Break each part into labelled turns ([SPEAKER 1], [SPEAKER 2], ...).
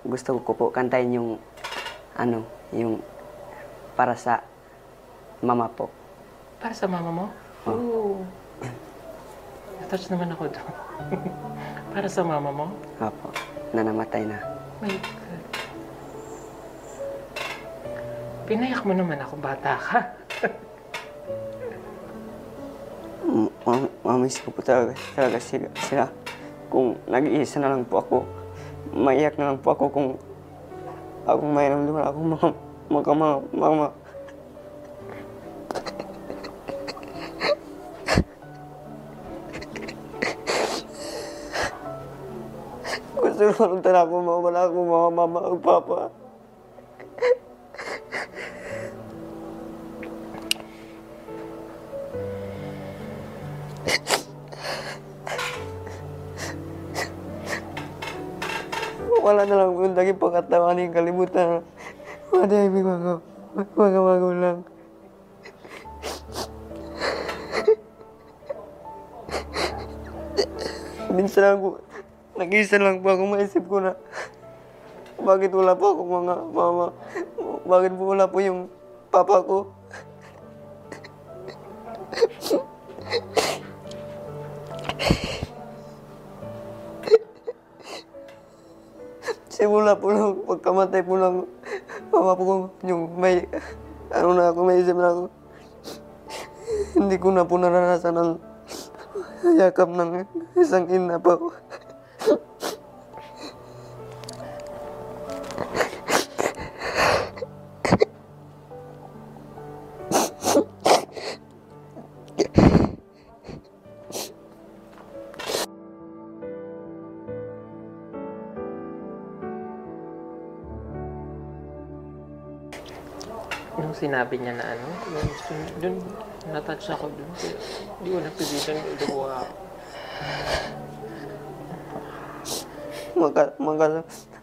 [SPEAKER 1] Gusto ko po kantahin yung yung para sa mama po.
[SPEAKER 2] Para sa mama mo? Oo. Na-touch naman ako doon. Para sa mama mo?
[SPEAKER 1] Opo, na namatay na.
[SPEAKER 2] My God. Pinayak mo naman ako, bata ka.
[SPEAKER 1] Mamiss ko po talaga sila. Kung nag-iisa na lang po ako, maiyak na lang po ako kung akong mayroon akong mama. Gusto ko lang talaga mawala akong mga mama at papa. Wala na lang yung naging pagkatawa ng kalimutan. Mga ibig mga magulang. Minsan lang po, nag-iisa lang po ako, maisip ko na bakit wala po akong mga mama, bakit po wala po yung papa ko. Simula po lang, pagkamatay po lang, mama po yung may, may isip na ako. Hindi ko na po naranasan ang yakap ng isang ina po.
[SPEAKER 2] Nung sinabi niya na dun, natouch ako dun. Hindi ko napilitan yung luha ako.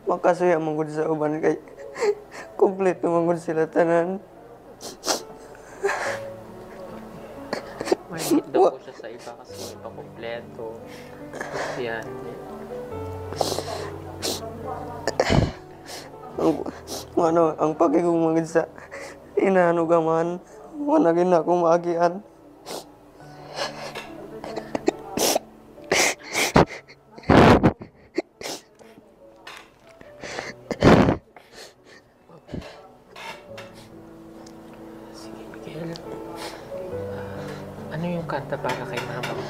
[SPEAKER 1] Makasuya mong sa uban kay kompleto mong sila tanan.
[SPEAKER 2] May hit daw po siya sa iba kasi may pakumpleto. Yan.
[SPEAKER 1] Ang pagiging sa inanugaman, managin na akong maagian.
[SPEAKER 2] Sige, Miguel. Ano yung kanta para kay mama mo?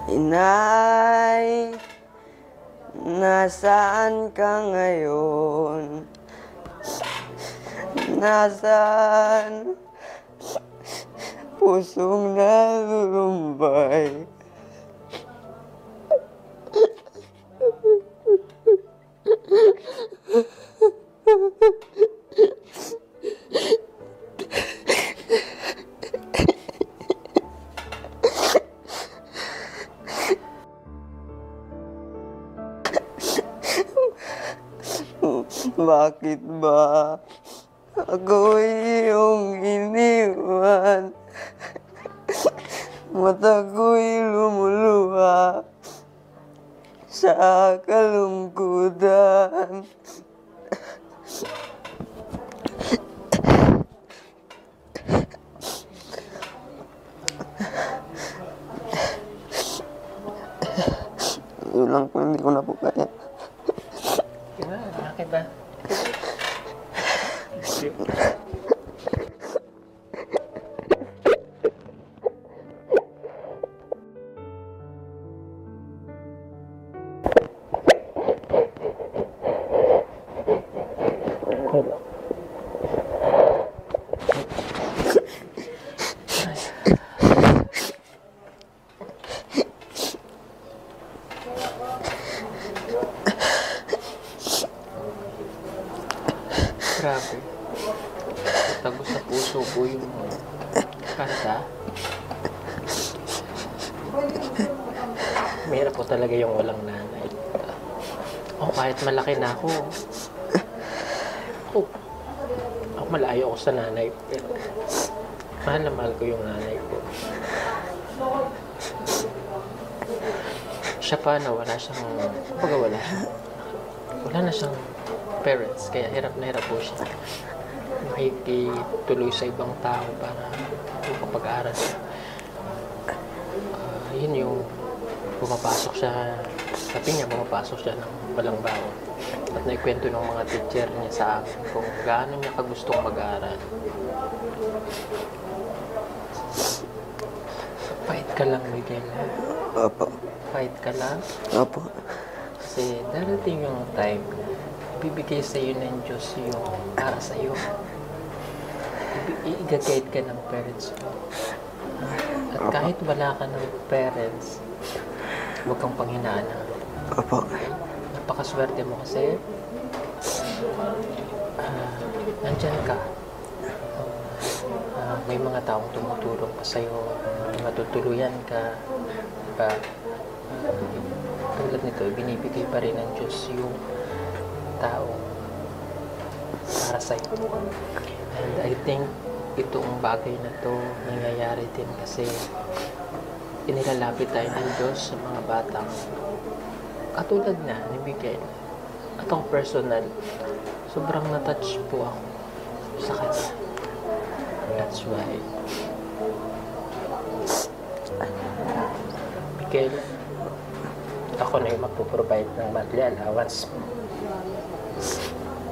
[SPEAKER 1] Inay, nasaan ka ngayon? Nasaan pusong nalulumbay? Bakit ba ako iyong iniwan? Mata ko'y lumuluha sa kalungkutan. Yun lang po, hindi ko na po kaya.
[SPEAKER 2] Diba? Bakit ba? Grabe. Tago sa puso ko yung kanta. Mahirap po talaga yung walang nanay. Kahit malaki na ako. Ako malayo ako sa nanay. Pero mahal na mahal ko yung nanay ko. Siya pa na wala siyang, kumbaga wala na siyang parents, kaya hirap na hirap po siya. Makikituloy sa ibang tao para makapag-aaral siya. Yun yung pumapasok siya, sabi niya pumapasok siya ng walang baon. At naikwento ng mga teacher niya sa akin kung gaano niya kagustong mag-aaral. Fight ka lang, Miguel.
[SPEAKER 1] Opo.
[SPEAKER 2] Fight ka lang.
[SPEAKER 1] Opo.
[SPEAKER 2] Kasi darating yung time, bibigay sa iyo ng Diyos yung para sa iyo. I-guide ka ng parents mo. At kahit wala ka ng parents, huwag kang panghinaan.
[SPEAKER 1] Opo.
[SPEAKER 2] Napakaswerte mo kasi nandyan ka. May mga taong tumutulong pa sa'yo, matutuluyan ka. Diba? Tulad nito, binibigay pa rin ng Diyos yung taong para sa'yo. And I think itong bagay na to nangyayari din kasi inilalapit tayo ng Diyos sa mga batang katulad na ni Miguel. At ang personal, sobrang na-touch po ako sa kanya. That's why Miguel, ako na yung magpo-provide ng monthly allowance.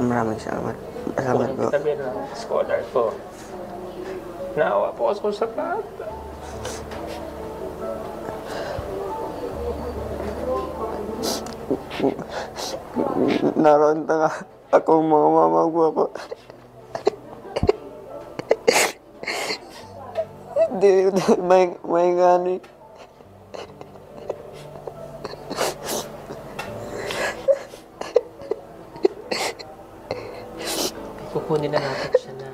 [SPEAKER 1] Maraming salamat. Salamat po.
[SPEAKER 2] Kung tabi ng scholar ko, naawa po ako sa bata.
[SPEAKER 1] Naroon na nga akong mga mamagwa po. Hindi, may gani.
[SPEAKER 2] Kukunin na natin siya na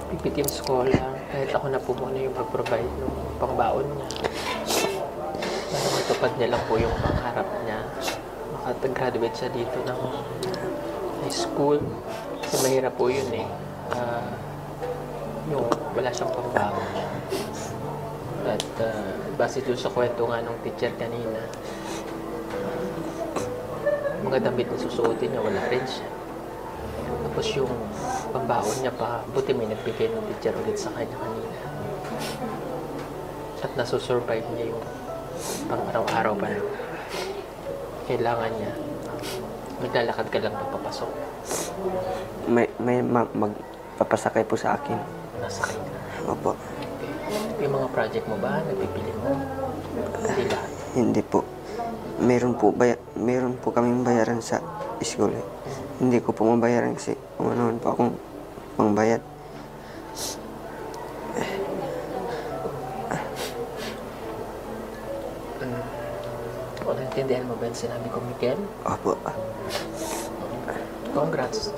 [SPEAKER 2] PPTM scholar. Kahit ako na po muna yung mag-provide ng pangbaon niya. Para matupad niya lang po yung pangarap niya. Makapag-graduate siya dito ng high school. Kasi mahirap po yun eh. Yung wala siyang pangbaon. At base doon sa kwento nga ng teacher kanina, mga damit na susuotin niya, wala rin siya. Tapos yung pambaon niya pa, buti may nagbigay ng teacher ulit sa kanya kanina. At nasusurvive niya yung pang-araw-araw pa lang. Kailangan niya, maglalakad ka lang papapasok.
[SPEAKER 1] May magpapasakay po sa akin.
[SPEAKER 2] Nasakay ka.
[SPEAKER 1] Opo.
[SPEAKER 2] Okay. Yung mga project mo ba, nabibili mo? Hindi lahat.
[SPEAKER 1] Hindi po. Meron po kaming bayaran sa school. Hindi ko po mabayaran kasi kung ano pa akong pangbayad.
[SPEAKER 2] Naintindihan mo ba yung sinabi ko, Miguel?
[SPEAKER 1] Opo.
[SPEAKER 2] Congrats.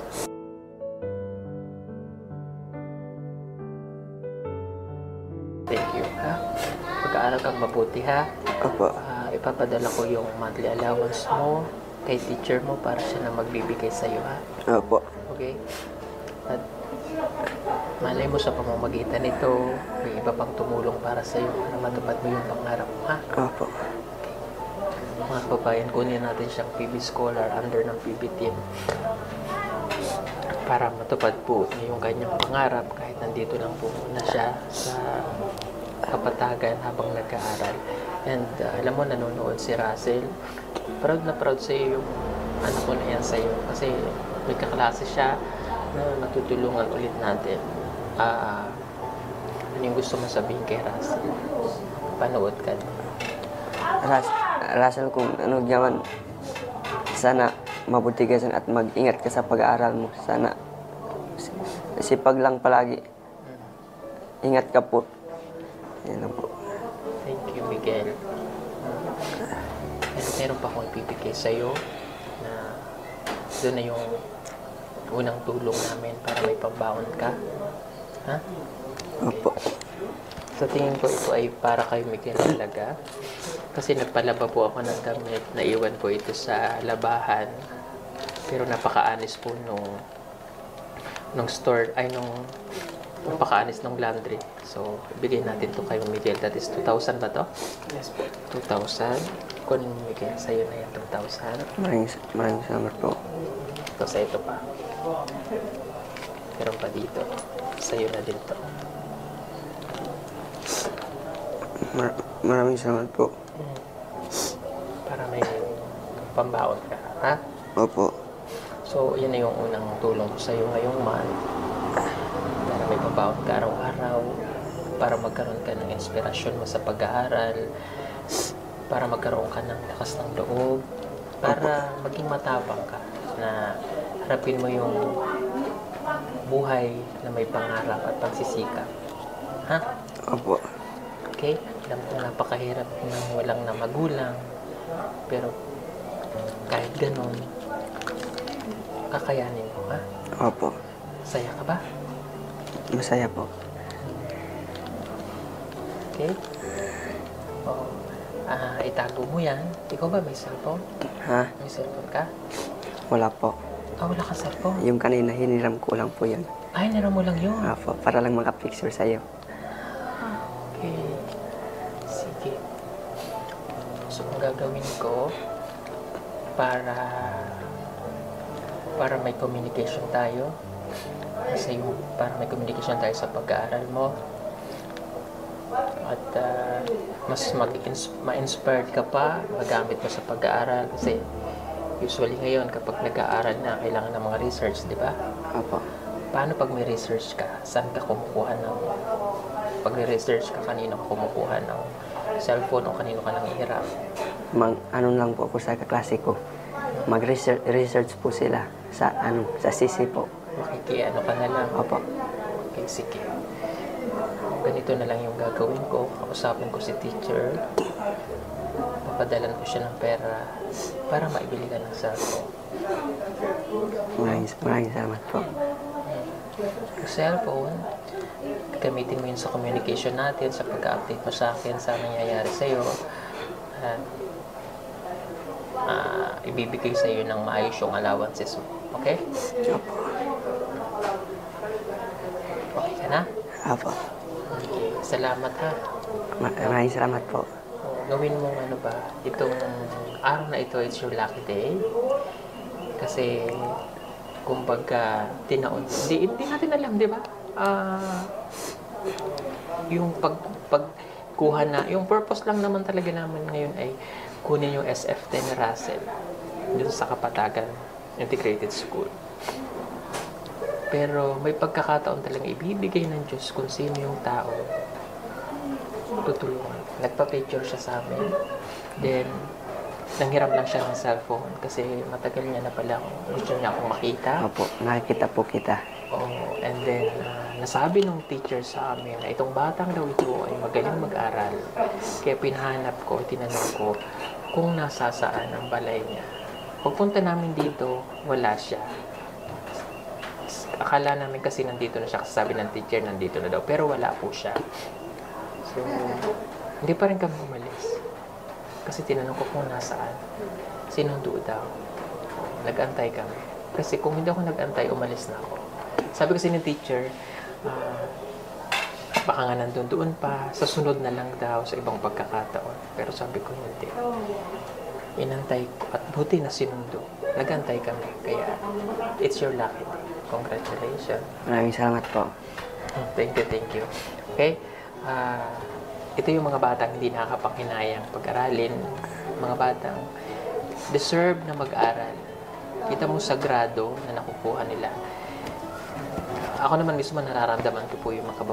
[SPEAKER 2] Thank you, ha? Pag-aaral kang mabuti, ha?
[SPEAKER 1] Opo.
[SPEAKER 2] Ipapadala ko yung monthly allowance mo kay teacher mo para siya na magbibigay sa'yo, ha?
[SPEAKER 1] Opo.
[SPEAKER 2] Okay? At malay mo sa pamamagitan nito, may iba pang tumulong para sa'yo para matupad mo yung pangarap mo, ha?
[SPEAKER 1] Opo.
[SPEAKER 2] Mga kababayan, kunin natin siyang PB Scholar under ng PB Team para matupad po yung kanyang pangarap kahit nandito lang po muna siya sa kapatagan habang nag-aaral. And alam mo, nanonood si Russell. Proud na proud sa iyo yung anak ko na yan sa iyo kasi may kaklase siya na matutulungan ulit natin. Ano yung gusto mo sabihin kay Russell? Panood ka.
[SPEAKER 1] Russell, kung ano diyan, sana mabuti ka at mag-ingat ka sa pag-aaral mo. Sana sipag lang palagi. Ingat ka po. Yan lang po.
[SPEAKER 2] Thank you, Miguel. Meron pa akong ipibigay sa'yo na doon na yung unang tulong namin para may pambaon ka. Ha?
[SPEAKER 1] Opo.
[SPEAKER 2] Sa tingin ko ito ay para kay Miguel talaga. Kasi nagpalaba po ako ng gamit. Naiwan ko ito sa labahan. Pero napaka-anis po nung nung store, ay nung pagkaanis ng laundry. So, ibigay natin to kay Miguel. That is 2,000 ba to?
[SPEAKER 3] Yes po.
[SPEAKER 2] 2,000. Kunin mo, Miguel. Sa'yo na yan, 2,000.
[SPEAKER 1] Maraming salamat po.
[SPEAKER 2] Ito sa ito pa. Meron pa dito. Sa'yo na din to.
[SPEAKER 1] Maraming salamat po.
[SPEAKER 2] Para may pambaon ka. Ha?
[SPEAKER 1] Opo.
[SPEAKER 2] So, yun na yung unang tulong ko sa'yo ngayong month. Para may pambaon ka araw-araw. Para magkaroon ka ng inspirasyon mo sa pag-aaral. Para magkaroon ka ng lakas ng loob. Para maging matapang ka na harapin mo yung buhay na may pangarap at pagsisikap. Ha?
[SPEAKER 1] Opo.
[SPEAKER 2] Okay? Alam ko napakahirap ng walang na magulang. Pero kahit ganun, kakayanin mo, ha?
[SPEAKER 1] Opo.
[SPEAKER 2] Saya ka ba?
[SPEAKER 1] Masaya po.
[SPEAKER 2] Okay? O, itago mo yan. Ikaw ba may cellphone?
[SPEAKER 1] Ha?
[SPEAKER 2] May cellphone ka?
[SPEAKER 1] Wala po.
[SPEAKER 2] Wala ka cellphone.
[SPEAKER 1] Yung kanina, hiniram ko lang po yun.
[SPEAKER 2] Ay, nira mo lang yun.
[SPEAKER 1] Opo, para lang makapicture sa'yo.
[SPEAKER 2] Okay. Sige. So, ang gagawin ko para may communication tayo. Kasi para may communication tayo sa pag-aaral mo. At mas ma-inspired ka pa, magamit mo sa pag-aaral. Kasi usually ngayon, kapag nag-aaral na, kailangan ng mga research, di ba?
[SPEAKER 1] Opo.
[SPEAKER 2] Paano pag may research ka? Saan ka kumukuha ng... Pag may research ka, kanino ka kumukuha ng cellphone o kanino ka nang ihirap?
[SPEAKER 1] Ano lang po ako sa kaklase ko. Mag-research po sila sa CC po.
[SPEAKER 2] Makikiano ka na lang.
[SPEAKER 1] Opo.
[SPEAKER 2] Okay, sige. Ganito na lang yung gagawin ko. Kausapin ko si teacher. Papadalan ko siya ng pera para maibili ka ng cellphone.
[SPEAKER 1] Maraming salamat po.
[SPEAKER 2] Yung cellphone, gamitin mo yun sa communication natin, sa pag-update mo sa akin sa nangyayari sa'yo. At ibibigay sa'yo ng maayos yung allowances mo. Okay?
[SPEAKER 1] Opo.
[SPEAKER 2] Okay ka na?
[SPEAKER 1] Opo.
[SPEAKER 2] Okay. Salamat ha.
[SPEAKER 1] Maraming salamat po.
[SPEAKER 2] Gawin mo ano ba, itong araw na ito, it's your lucky day. Kasi, kumbaga, hindi natin alam, di ba? Yung pagkuha na, yung purpose lang naman talaga naman ngayon ay kunin yung SF10 na Russell dun sa Kapatagan Integrated School. Pero may pagkakataon talaga ibibigay ng Diyos kung sino yung tao tutulungan. Nagpa-picture siya sa amin. Then, nanghiram lang siya ng cellphone kasi matagal niya na pala gusto niya akong makita.
[SPEAKER 1] Opo, nakikita po kita.
[SPEAKER 2] Oh, and then, nasabi ng teacher sa amin na itong batang daw ito ay magaling mag-aral. Kaya pinahanap ko, tinanong ko kung nasa saan ang balay niya. Pagpunta namin dito, wala siya. Akala namin kasi nandito na siya kasi sabi ng teacher nandito na daw. Pero wala po siya. So, hindi pa rin kami umalis. Kasi tinanong ko kung nasaan. Sinundo daw. Nag-antay kami. Kasi kung hindi ako nag-antay, umalis na ako. Sabi kasi ng teacher, baka nga nandun doon pa, sa sunod na lang daw sa ibang pagkakataon. Pero sabi ko hindi. Inantay ko at buti na sinundo. Nag-antay kami. Kaya, it's your lucky day. Congratulations.
[SPEAKER 1] Maraming salamat po.
[SPEAKER 2] Thank you. Okay? Ito yung mga batang hindi nakakapanghinayang pag-aralin. Mga batang deserve na mag-aral. Kita mo sa grado na nakukuha nila. Ako naman mismo nararamdaman ko po yung mga